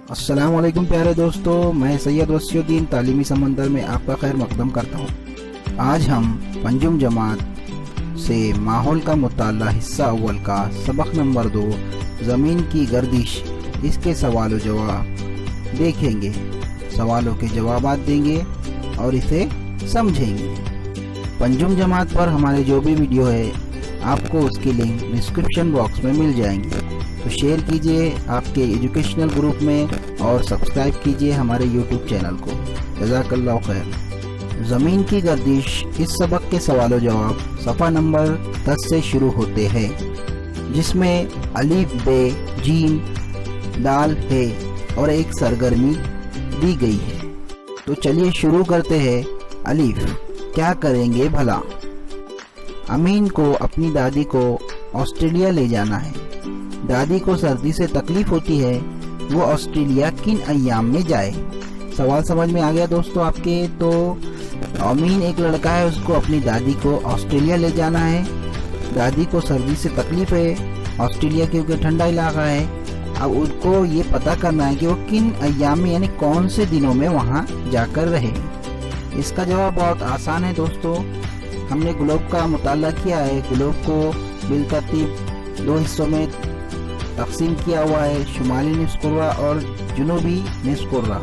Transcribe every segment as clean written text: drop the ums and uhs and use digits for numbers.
السلام علیکم پیارے دوستو، میں سید وسیع الدین تعلیمی سمندر میں آپ کا خیر مقدم کرتا ہوں۔ آج ہم پنجم جماعت سے ماحول کا مطالعہ حصہ اول کا سبق نمبر 2 زمین کی گردش، اس کے سوال و جواب دیکھیں گے، سوالوں کے جوابات دیں گے اور اسے سمجھیں گے۔ پنجم جماعت پر ہمارے جو بھی ویڈیو ہے آپ کو اس کی لنک ڈسکرپشن باکس میں مل جائیں گے، تو شیئر کیجئے آپ کے ایجوکیشنل گروپ میں اور سبسکرائب کیجئے ہمارے یوٹیوب چینل کو۔ جزاک اللہ خیر۔ زمین کی گردش، اس سبق کے سوال و جواب صفحہ نمبر 10 سے شروع ہوتے ہیں، جس میں الف بے جیم دال ہے اور ایک سرگرمی دی گئی ہے۔ تو چلیے شروع کرتے ہیں۔ الف، کیا کریں گے بھلا؟ امین کو اپنی دادی کو آسٹریلیا لے جانا ہے۔ دادی کو سردی سے تکلیف ہوتی ہے، وہ آسٹریلیا کن ایام میں جائے؟ سوال سمجھ میں آ گیا دوستو آپ کے؟ تو امین ایک لڑکا ہے، اس کو اپنی دادی کو آسٹریلیا لے جانا ہے۔ دادی کو سردی سے تکلیف ہے، آسٹریلیا کیونکہ ٹھنڈا علاقہ ہے۔ اب اس کو یہ پتہ کرنا ہے کہ وہ کن ایام میں یعنی کون سے دنوں میں وہاں جا کر رہے۔ اس کا جواب بہت آسان ہے دوستو۔ ہم نے گلوب کا مطالعہ کیا ہے۔ گلوب کو بالترتیب 2 حصوں میں تقسیم کیا ہوا ہے، شمالی نصف کرہ اور جنوبی نصف کرہ۔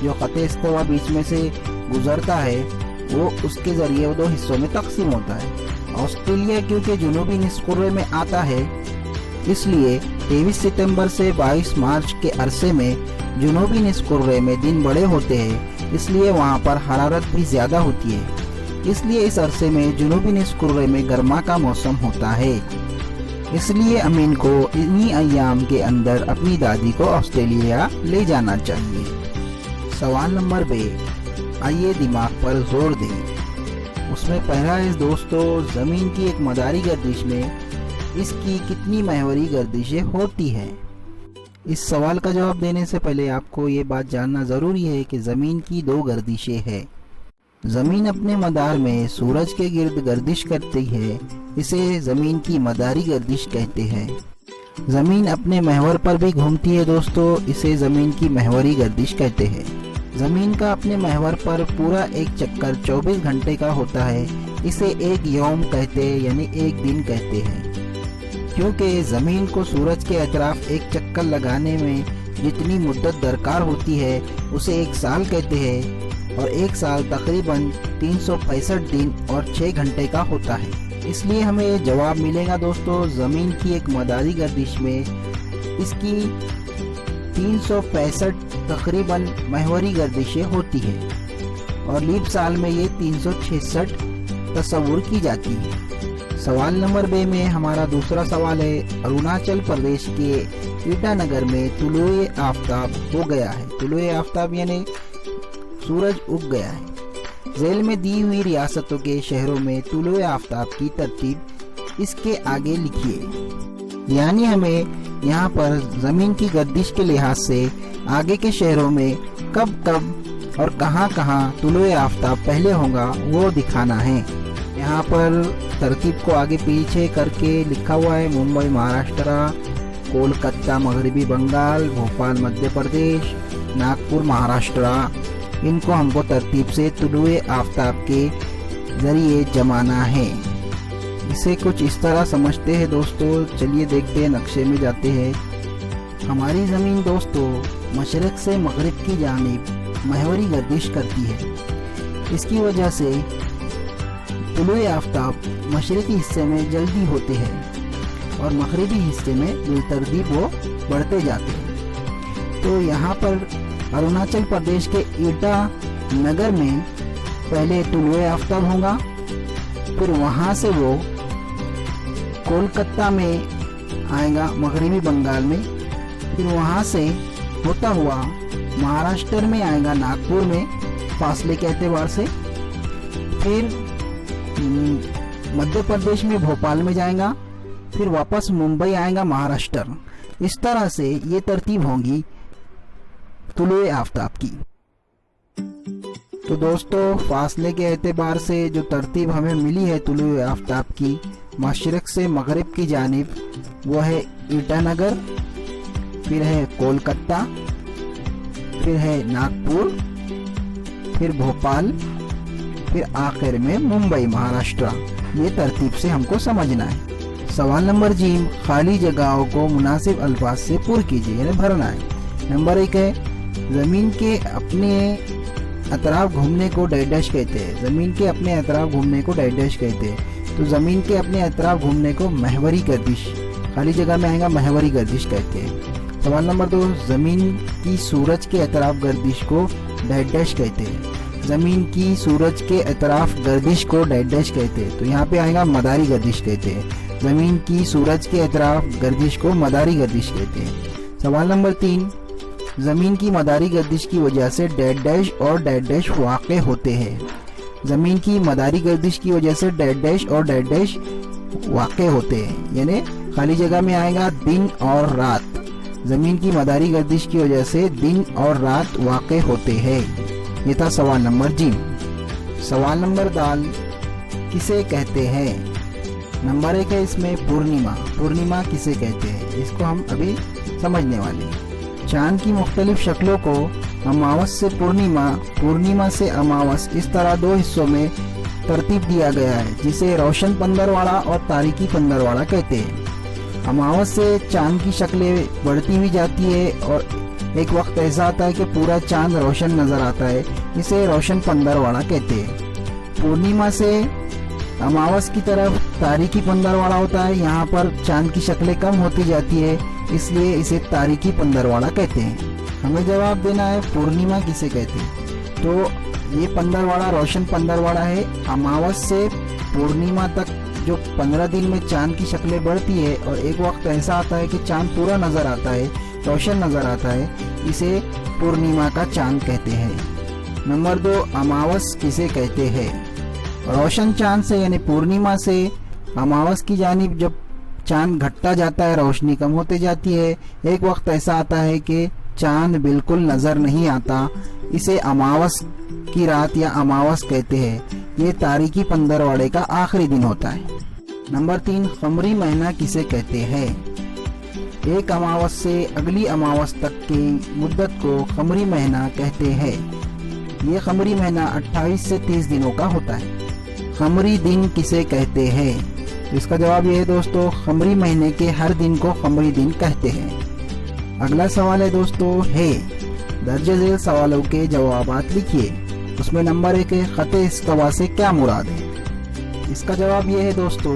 جو خط استوا بیچ میں سے گزرتا ہے وہ اس کے ذریعے 2 حصوں میں تقسیم ہوتا ہے۔ آسٹریلیا کیونکہ جنوبی نصف کرہ میں آتا ہے، اس لیے 23 ستمبر سے 22 مارچ کے عرصے میں جنوبی نصف کرہ میں دن بڑے ہوتے ہیں، اس لیے وہاں پر حرارت بھی زیادہ ہوتی ہے۔ اس لیے اس عرصے میں جنوبی نصف کرہ میں گرما کا موسم ہوتا ہے۔ اس لیے امین کو انہی ایام کے اندر اپنی دادی کو آسٹریلیا لے جانا چاہیے۔ سوال نمبر بے، آئیے دماغ پر زور دیں۔ اس میں پہلا ہے دوستو، زمین کی ایک مداری گردش میں اس کی کتنی محوری گردشیں ہوتی ہیں؟ اس سوال کا جواب دینے سے پہلے آپ کو یہ بات جاننا ضروری ہے کہ زمین کی 2 گردشیں ہیں۔ زمین اپنے مدار میں سورج کے گرد گردش کرتی ہے، اسے زمین کی مداری گردش کہتے ہیں۔ زمین اپنے محور پر بھی گھومتی ہے دوستو، اسے زمین کی محوری گردش کہتے ہیں۔ زمین کا اپنے محور پر پورا ایک چکر 24 گھنٹے کا ہوتا ہے، اسے ایک یوم کہتے ہیں یعنی ایک دن کہتے ہیں۔ کیونکہ زمین کو سورج کے اطراف ایک چکر لگانے میں جتنی مدت درکار ہوتی ہے اسے ایک سال کہتے ہیں، اور ایک سال تقریباً 365 دن اور 6 گھنٹے کا ہوتا ہے۔ اس لیے ہمیں جواب ملے گا دوستو، زمین کی ایک مداری گردش میں اس کی 365 تقریباً محوری گردشیں ہوتی ہے، اور لیپ سال میں یہ 366 تصور کی جاتی ہے۔ سوال نمبر بے میں ہمارا دوسرا سوال ہے، اروناچل پردیش کے ایٹا نگر میں طلوع آفتاب ہو گیا ہے۔ طلوع آفتاب یعنی سورج اگ گیا ہے۔ ذیل میں دی ہوئی ریاستوں کے شہروں میں طلوع آفتاب کی ترتیب اس کے آگے لکھیے۔ یعنی ہمیں یہاں پر زمین کی گردش کے لحاظ سے آگے کے شہروں میں کب کب اور کہاں کہاں طلوع آفتاب پہلے ہوگا وہ دکھانا ہے۔ یہاں پر ترتیب کو آگے پیچھے کر کے لکھا ہوا ہے، ممبئی مہاراشٹرا، کولکتہ مغربی بنگال، بھوپال مدھیہ پردیش، ناگپور مہاراشٹرا۔ ان کو ہم کو ترتیب سے طلوع آفتاب کے ذریعے جمانا ہے۔ اسے کچھ اس طرح سمجھتے ہیں دوستو، چلیے دیکھتے ہیں، نقشے میں جاتے ہیں۔ ہماری زمین دوستو مشرق سے مغرب کی جانب محوری گردش کرتی ہے، اس کی وجہ سے طلوع آفتاب مشرقی حصے میں جلدی ہوتے ہیں اور مغربی حصے میں بالترتیب وہ بڑھتے جاتے ہیں۔ تو یہاں پر اروناچل پردیش کے ایٹا نگر میں پہلے طلوع آفتاب ہوگا، پھر وہاں سے وہ کولکتہ میں آئے گا مغربی بنگال میں، پھر وہاں سے ہوتا ہوا مہاراشٹر میں آئے گا ناگپور میں فاصلے کے اعتبار سے، پھر مدھیہ پردیش میں بھوپال میں جائے گا، پھر واپس ممبئی آئے گا مہاراشٹر۔ اس طرح سے یہ ترتیب ہوگی طلوع آفتاب کی۔ تو دوستو فاصلے کے اعتبار سے جو ترتیب ہمیں ملی ہے طلوع آفتاب کی مشرق سے مغرب کی جانب، وہ ہے ایٹا نگر، پھر ہے کولکتہ، پھر ہے ناگپور، پھر بھوپال، پھر آخر میں ممبئی مہاراشٹر۔ یہ ترتیب سے ہم کو سمجھنا ہے۔ سوال نمبر جیم، خالی جگہوں کو مناسب الفاظ سے پر کیجیے، یعنی بھرنا ہے۔ نمبر 1 ہے زمین کے اپنے اطراف گھومنے کو ڈیش کہتے ہیں۔ زمین کے اپنے اطراف گھومنے کو ڈیش کہتے ہیں، تو زمین کے اپنے اطراف گھومنے کو محوری گردش، خالی جگہ میں آئے گا محوری گردش کہتے ہیں۔ سوال نمبر 2، زمین کی سورج کے اطراف گردش کو ڈیش کہتے ہیں۔ زمین کی سورج کے اطراف گردش کو ڈیش کہتے ہیں، تو یہاں پہ آئے گا مداری گردش کہتے ہیں۔ زمین کی سورج کے اطراف گردش کو مداری گردش کہتے ہیں۔ سوال نمبر 3، زمین کی مداری گردش کی وجہ سے ڈیش اور ڈیش واقع ہوتے ہیں۔ زمین کی مداری گردش کی وجہ سے ڈیش اور ڈیش واقع ہوتے ہیں، یعنی خالی جگہ میں آئے گا دن اور رات۔ زمین کی مداری گردش کی وجہ سے دن اور رات واقع ہوتے ہیں۔ یہ تھا سوال نمبر جیم۔ سوال نمبر دال، کسے کہتے ہیں؟ نمبر 1 ہے اس میں پورنیما۔ پورنیما کسے کہتے ہیں؟ اس کو ہم ابھی سمجھنے والے ہیں۔ چاند کی مختلف شکلوں کو اماوس سے پورنیما، پورنیما سے اماوس، اس طرح 2 حصوں میں ترتیب دیا گیا ہے، جسے روشن پندر والا اور تاریکی پندر والا کہتے ہیں۔ اماوس سے چاند کی شکلیں بڑھتی ہوئی جاتی ہے اور ایک وقت ایسا آتا ہے کہ پورا چاند روشن نظر آتا ہے، اسے روشن پندر والا کہتے ہیں۔ پورنیما سے اماوس کی طرف تاریکی پندر والا ہوتا ہے، یہاں پر چاند کی شکلیں کم ہوتی جاتی ہے، اس لیے اسے تاریکی پندر والا کہتے ہیں۔ ہمیں جواب دینا ہے پورنیما کسے کہتے ہیں، تو یہ پندر والا روشن پندر والا ہے۔ اماوس سے پورنیما تک جو 15 دن میں چاند کی شکلیں بڑھتی ہے اور ایک وقت ایسا آتا ہے کہ چاند پورا نظر آتا ہے، روشن نظر آتا ہے، اسے پورنیما کا چاند کہتے ہیں۔ نمبر 2، اماوس کسے کہتے ہیں؟ روشن چاند سے یعنی پورنیما سے اماوس کی جانب جب چاند گھٹتا جاتا ہے، روشنی کم ہوتے جاتی ہے، ایک وقت ایسا آتا ہے کہ چاند بالکل نظر نہیں آتا، اسے اماوس کی رات یا اماوس کہتے ہیں۔ یہ تاریکی پندر والے کا آخری دن ہوتا ہے۔ نمبر 3، قمری مہینہ کسے کہتے ہیں؟ ایک اماوس سے اگلی اماوس تک کی مدت کو قمری مہینہ کہتے ہیں۔ یہ قمری مہینہ 28 سے 30 دنوں کا ہوتا ہے۔ قمری دن کسے کہتے ہیں؟ اس کا جواب یہ ہے دوستو، قمری مہینے کے ہر دن کو قمری دن کہتے ہیں۔ اگلا سوال ہے دوستو، ہے درج ذیل سوالوں کے جوابات لکھیے۔ اس میں نمبر 1 ہے خط استوا سے کیا مراد ہے؟ اس کا جواب یہ ہے دوستو،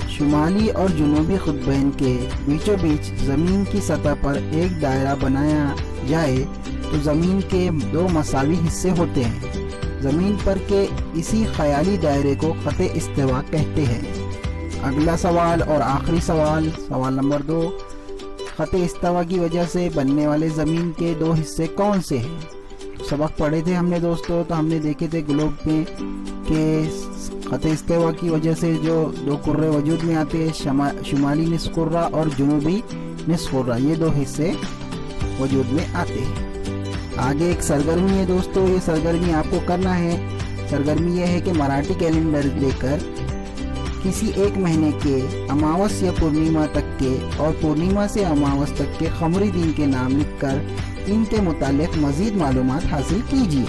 شمالی اور جنوبی قطبین کے بیچوں بیچ زمین کی سطح پر ایک دائرہ بنایا جائے تو زمین کے 2 مساوی حصے ہوتے ہیں۔ زمین پر کے اسی خیالی دائرے کو خط استوا کہتے ہیں۔ اگلا سوال اور آخری سوال، سوال نمبر 2، خط استوا کی وجہ سے بننے والے زمین کے 2 حصے کون سے ہیں؟ سبق پڑھے تھے ہم نے دوستو، تو ہم نے دیکھے تھے گلوب میں کہ خط استوا کی وجہ سے جو 2 قرے وجود میں آتے ہیں، شمالی نصف قرہ اور جنوبی نصف قرہ، یہ 2 حصے وجود میں آتے ہیں۔ آگے ایک سرگرمی ہے دوستو، یہ سرگرمی آپ کو کرنا ہے۔ سرگرمی یہ ہے کہ مراٹھی کیلنڈر لے کر کسی ایک مہینے کے اماوس یا پورنیما تک کے اور پورنیما سے اماوس تک کے قمری دن کے نام لکھ کر ان کے متعلق مزید معلومات حاصل کیجیے۔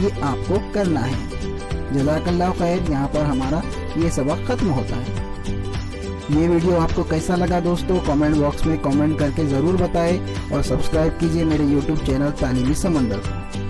یہ آپ کو کرنا ہے۔ جزاک اللہ خیر۔ یہاں پر ہمارا یہ سبق ختم ہوتا ہے۔ یہ ویڈیو آپ کو کیسا لگا دوستو، کامنٹ باکس میں کامنٹ کر کے ضرور بتائیں اور سبسکرائب کیجیے میرے یوٹیوب چینل تعلیمی سمندر کو۔